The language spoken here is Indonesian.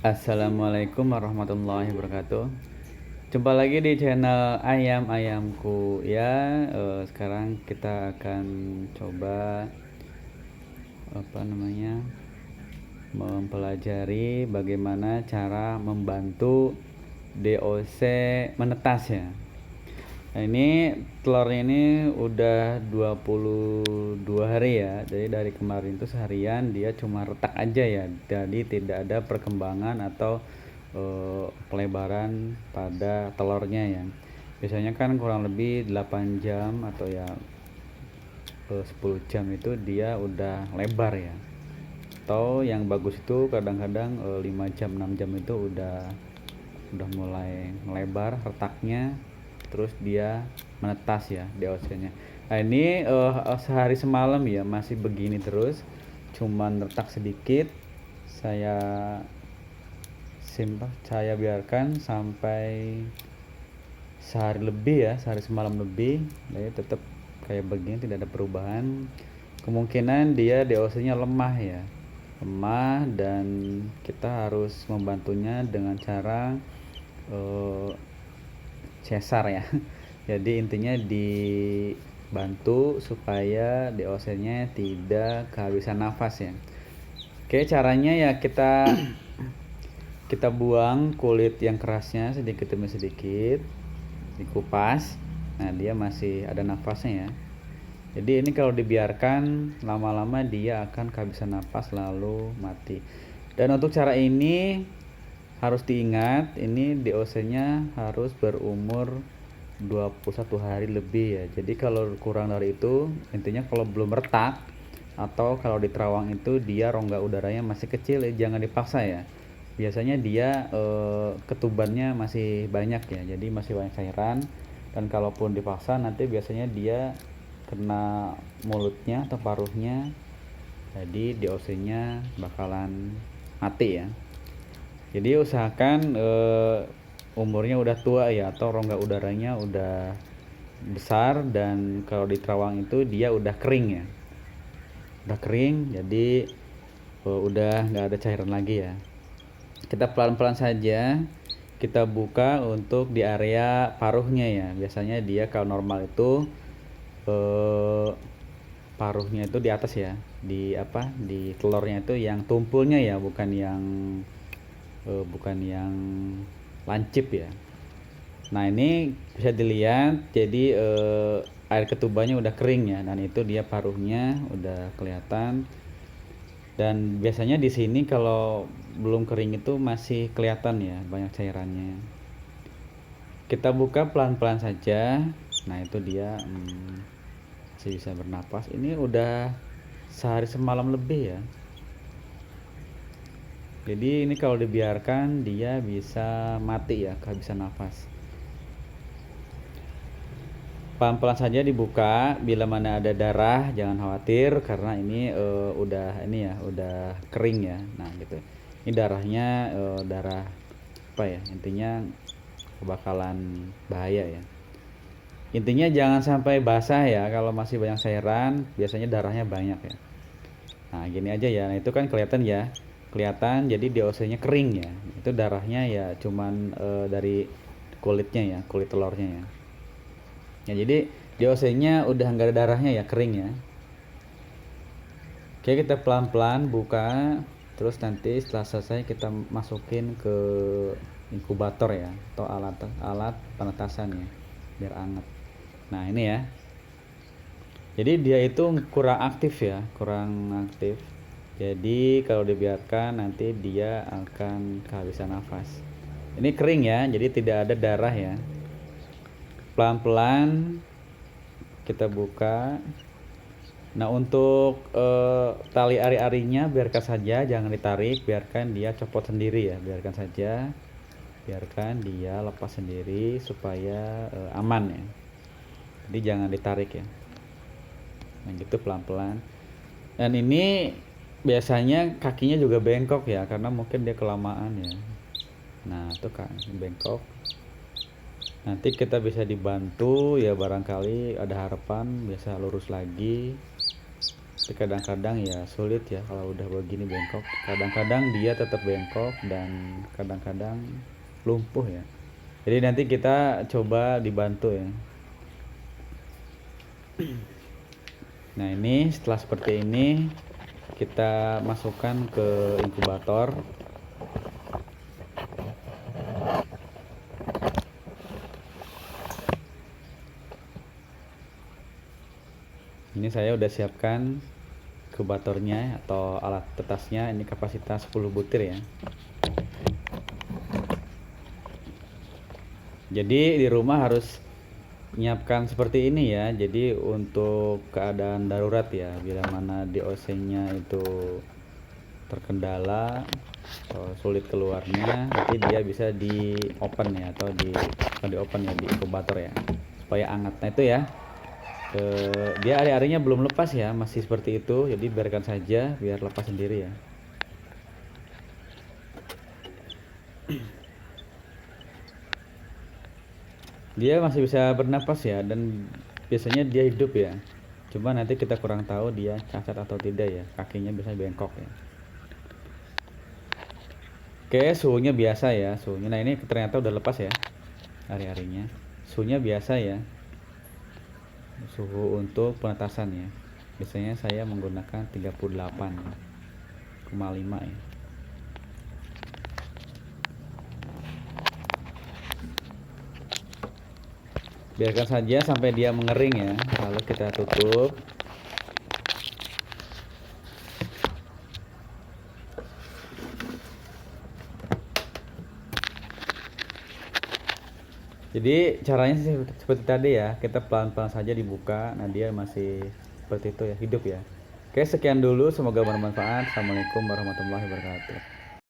Assalamualaikum warahmatullahi wabarakatuh. Jumpa lagi di channel ayamku ya. Sekarang kita akan coba mempelajari bagaimana cara membantu DOC menetas ya. Nah, ini telurnya ini udah 22 hari ya. Jadi dari kemarin itu seharian dia cuma retak aja ya. Jadi tidak ada perkembangan atau pelebaran pada telurnya ya. Biasanya kan kurang lebih 8 jam atau ya 10 jam itu dia udah lebar ya. Atau yang bagus itu kadang-kadang 5 jam 6 jam itu udah mulai melebar retaknya, terus dia menetas ya DOC-nya. Nah ini sehari semalam ya masih begini terus, cuman retak sedikit. Saya biarkan sampai sehari lebih ya, sehari semalam lebih, jadi tetap kayak begini, tidak ada perubahan. Kemungkinan dia DOC-nya lemah ya, lemah, dan kita harus membantunya dengan cara cesar ya. Jadi intinya dibantu supaya DOC-nya tidak kehabisan nafas ya. Oke, caranya ya kita buang kulit yang kerasnya sedikit demi sedikit, dikupas. Nah, dia masih ada nafasnya ya. Jadi ini kalau dibiarkan lama-lama dia akan kehabisan napas lalu mati. Dan untuk cara ini harus diingat, ini DOC-nya harus berumur 21 hari lebih ya. Jadi kalau kurang dari itu, intinya kalau belum retak atau kalau di terawang itu dia rongga udaranya masih kecil, jangan dipaksa ya. Biasanya dia ketubannya masih banyak ya, jadi masih banyak cairan, dan kalaupun dipaksa nanti biasanya dia kena mulutnya atau paruhnya, jadi DOC-nya bakalan mati ya. Jadi usahakan umurnya udah tua ya, atau rongga udaranya udah besar, dan kalau di terawang itu dia udah kering ya, udah kering, jadi udah nggak ada cairan lagi ya. Kita pelan-pelan saja kita buka untuk di area paruhnya ya. Biasanya dia kalau normal itu paruhnya itu di atas ya, di telurnya itu yang tumpulnya ya, bukan yang lancip ya. Nah ini bisa dilihat, jadi air ketubannya udah kering ya, dan itu dia paruhnya udah kelihatan. Dan biasanya di sini kalau belum kering itu masih kelihatan ya banyak cairannya. Kita buka pelan-pelan saja. Nah itu dia masih bisa bernapas. Ini udah sehari semalam lebih ya. Jadi ini kalau dibiarkan dia bisa mati ya, kehabisan nafas. Pelan-pelan saja dibuka. Bila mana ada darah jangan khawatir, karena ini udah kering ya. Nah gitu, ini darahnya darah apa ya, intinya bakalan bahaya ya. Intinya jangan sampai basah ya, kalau masih banyak cairan biasanya darahnya banyak ya. Nah gini aja ya, nah itu kan kelihatan ya, kelihatan, jadi DOC-nya kering ya. Itu darahnya ya cuman dari kulitnya ya, kulit telurnya ya. Ya jadi DOC-nya udah nggak ada darahnya ya, kering ya. Oke, kita pelan-pelan buka, terus nanti setelah selesai kita masukin ke inkubator ya, atau alat penetasan ya, biar anget. Nah ini ya, jadi dia itu kurang aktif ya, kurang aktif. Jadi kalau dibiarkan nanti dia akan kehabisan nafas. Ini kering ya, jadi tidak ada darah ya. Pelan-pelan kita buka. Nah untuk tali ari-arinya biarkan saja, jangan ditarik, biarkan dia copot sendiri ya, biarkan saja, biarkan dia lepas sendiri supaya aman ya. Jadi jangan ditarik ya. Nah gitu, pelan-pelan. Dan ini biasanya kakinya juga bengkok ya, karena mungkin dia kelamaan ya. Nah itu kan bengkok. Nanti kita bisa dibantu ya, barangkali ada harapan bisa lurus lagi, kadang-kadang ya sulit ya kalau udah begini bengkok. Kadang-kadang dia tetap bengkok dan kadang-kadang lumpuh ya. Jadi nanti kita coba dibantu ya. Nah ini setelah seperti ini kita masukkan ke inkubator. Ini saya udah siapkan inkubatornya atau alat tetasnya, ini kapasitas 10 butir ya. Jadi di rumah harus menyiapkan seperti ini ya. Jadi untuk keadaan darurat ya, bila mana di osengnya itu terkendala atau sulit keluarnya, nanti dia bisa di open ya, atau di open ya, di inkubator ya, supaya hangat. Nah itu ya, dia ari-arinya belum lepas ya, masih seperti itu, jadi biarkan saja biar lepas sendiri ya. Dia masih bisa bernapas ya, dan biasanya dia hidup ya, cuma nanti kita kurang tahu dia cacat atau tidak ya, kakinya bisa bengkok ya. Oke, suhunya biasa ya, suhunya. Nah ini ternyata udah lepas ya ari-arinya, suhunya biasa ya, suhu untuk penetasan ya. Biasanya saya menggunakan 38,5 ya. Biarkan saja sampai dia mengering ya, lalu kita tutup. Jadi caranya seperti tadi ya, kita pelan-pelan saja dibuka. Nah dia masih seperti itu ya, hidup ya. Oke, sekian dulu, semoga bermanfaat. Assalamualaikum warahmatullahi wabarakatuh.